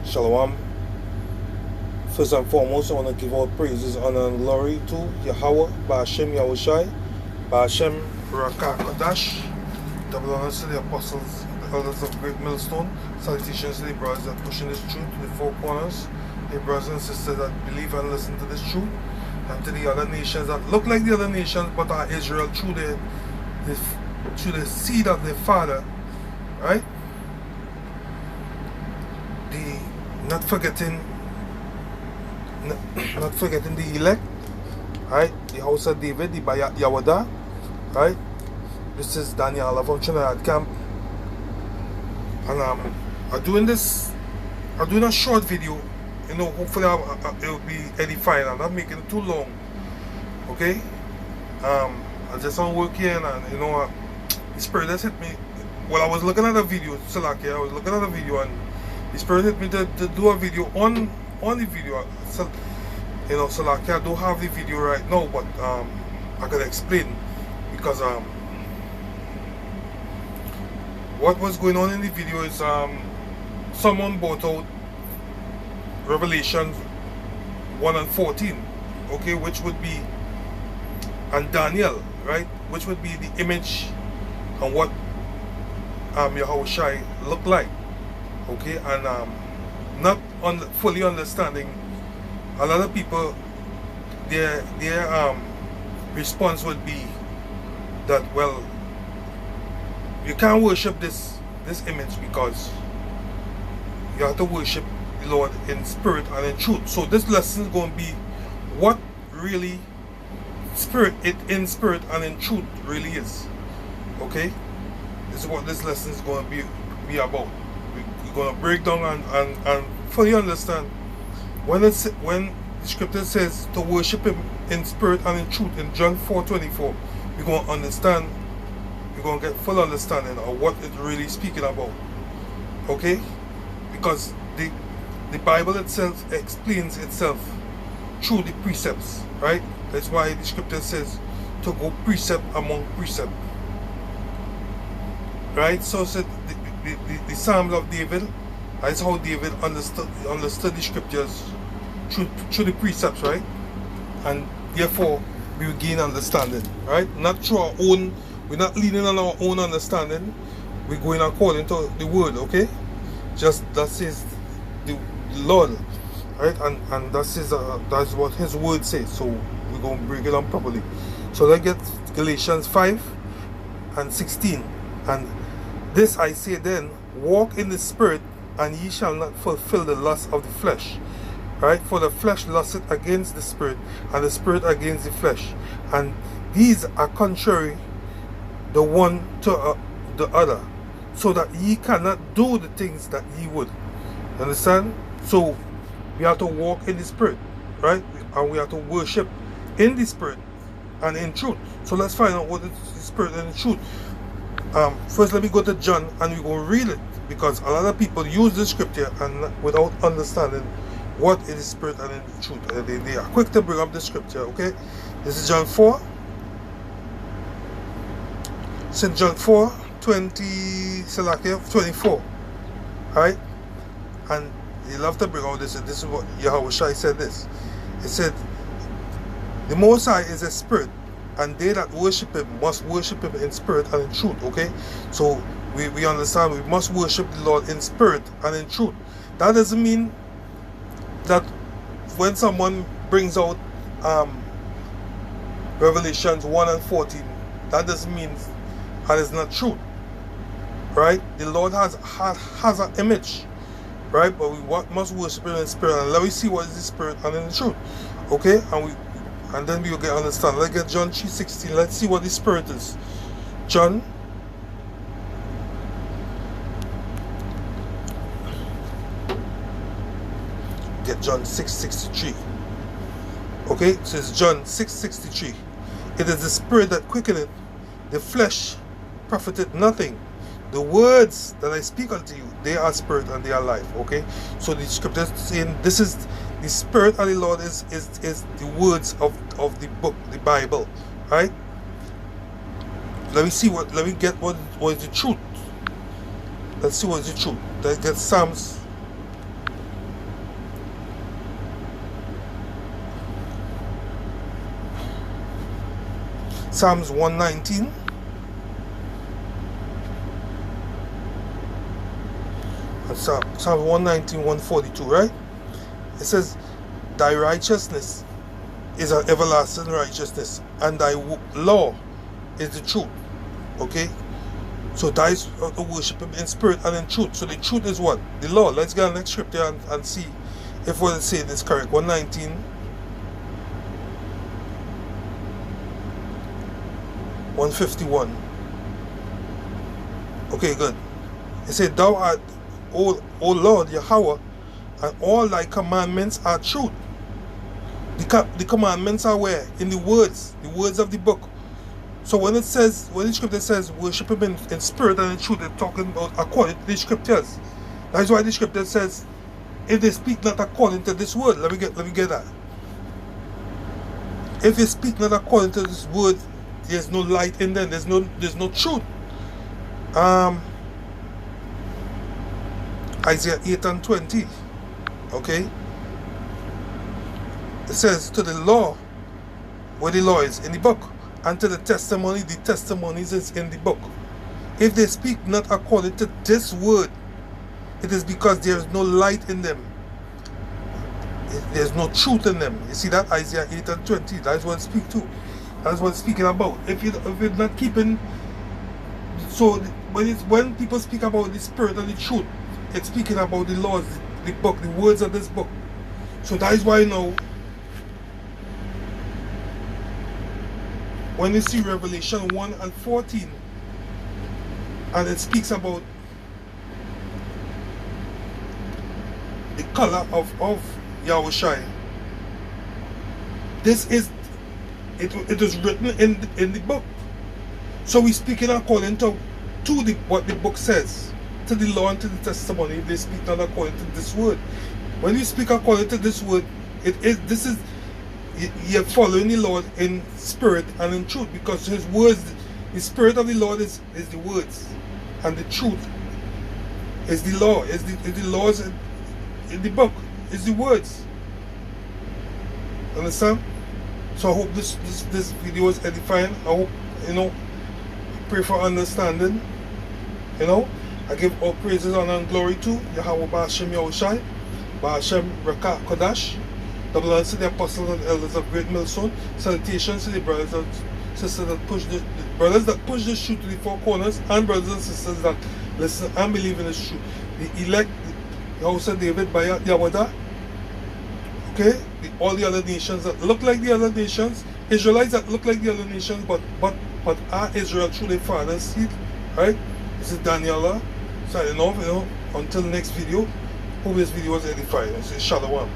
Shalom. First and foremost, I want to give all praises, honor, and glory to Yahweh, Ba'ashem Yahushai, Ba'ashem Rakakadash, double honors to the apostles, the elders of Great Millstone, salutations to the brothers that pushing this truth to the four corners, the brothers and sisters that believe and listen to this truth, and to the other nations that look like the other nations but are Israel through the seed of their father, right? Not forgetting the elect, right? The house of David, the Bayat Yawada, right? This is Daniel from Trinidad Camp, and I'm doing a short video. You know, hopefully it will be edifying. I'm not making it too long, okay? I just on work here, and you know, the Spirit just hit me. Well, I was looking at a video, Salakia. I was looking at a video, and the Spirit hit me to do a video on the video. So, you know, Salakia, I don't have the video right now, but I can explain, because what was going on in the video is someone brought out Revelation 1 and 14, okay, which would be, and Daniel, right, which would be the image and what Yahushai looked like, okay, and not fully understanding. A lot of people, their response would be that, well, you can't worship this image because you have to worship the Lord in spirit and in truth. So this lesson is going to be what really in spirit and in truth really is. Okay, this is what this lesson is going to be about. We're going to break down and fully understand when the scripture says to worship Him in spirit and in truth in John 4:24. We're going to understand. We're going to get full understanding of what it's really speaking about. Okay, because the Bible itself explains itself through the precepts, right? That's why the scripture says to go precept among precept, right? So said the Psalms of David. That's how David understood the scriptures through the precepts, right? And therefore we will gain understanding, right? Not through our own. We're not leaning on our own understanding. We're going according to the word, okay? Just that says the Lord, right? And that's what His word says. So we're going to break it down properly. So let's get Galatians 5 and 16. And this I say then, walk in the spirit, and ye shall not fulfill the lust of the flesh. Right? For the flesh lusteth against the spirit, and the spirit against the flesh. And these are contrary the one to the other, so that ye cannot do the things that ye would. Understand? So we have to walk in the spirit, right? And we have to worship in the spirit and in truth. So let's find out what is the spirit and the truth. First, let me go to John, and we go read it, because a lot of people use the scripture and without understanding what is the spirit and the truth. They are quick to bring up the scripture. Okay, this is John 4. St. John 4, 24. Right? And they love to bring out this. This is what Yahushua said this. He said, the Most High is a spirit, and they that worship Him must worship Him in spirit and in truth. Okay? So we understand we must worship the Lord in spirit and in truth. That doesn't mean that when someone brings out Revelations 1 and 14, that doesn't mean that is not true, right? The Lord has an image, right? But we must worship Him in spirit. And let me see what is the spirit and in the truth, okay? And then we will get understand. Let's get John 3:16. Let's see what the spirit is. John. Get John 6:63. Okay, it says John 6:63. It is the spirit that quickeneth, the flesh profited nothing. The words that I speak unto you, they are spirit and they are life. Okay, so the scripture is saying this is the spirit of the Lord is the words of the book, the Bible, right? Let me get what is the truth. Let's see what's the truth. Let's get Psalms. Psalms 119. Psalms 119, 142, right? It says, thy righteousness is an everlasting righteousness, and thy law is the truth. Okay? So that is to worship him in spirit and in truth. So the truth is what? The law. Let's get on the next scripture and see if what it's saying is correct. 119. 151. Okay, good. It said, thou art, O Lord Yahweh, and all thy commandments are truth. The commandments are where? In the words of the book. So when it says, when the scripture says worship him in spirit and in truth, it's talking about according to the scriptures. That's why the scripture says, if they speak not according to this word, let me get that. If they speak not according to this word, there's no light in them. There's no truth. Isaiah 8 and 20. Okay. It says to the law, where the law is in the book, and to the testimonies is in the book. If they speak not according to this word, it is because there is no light in them. There's no truth in them. You see that? Isaiah 8 and 20. That's what it speaks to. That's what it's speaking about. If you're not keeping, so when people speak about the spirit and the truth, it's speaking about the laws, the book, the words of this book. So that is why now, when you see Revelation 1 and 14, and it speaks about the color of Yahushua, this is it is written in the book. So we're speaking according to what the book says, to the law and to the testimony. They speak not according to this word. When you speak according to this word, you're following the Lord in spirit and in truth, because his words, the spirit of the Lord is the words, and the truth is the law, is the laws in the book, is the words. Understand? So I hope this video is edifying. I hope, pray for understanding. I give all praises, honor, and glory to Yahweh Ba'ashem Yahushai, Ba'ashem Rakah Kodash. Double honor to the apostles and elders of Great Millstone. Salutations to the brothers and sisters that push the truth to the four corners, and brothers and sisters that listen and believe in this truth. The elect, the house of David by Yahweh. Okay? All the other nations that look like the other nations, Israelites that look like the other nations, but are Israel through their father's seed. Right? This is Daniela signing off. Until the next video. Hope this video was edifying. Shalom.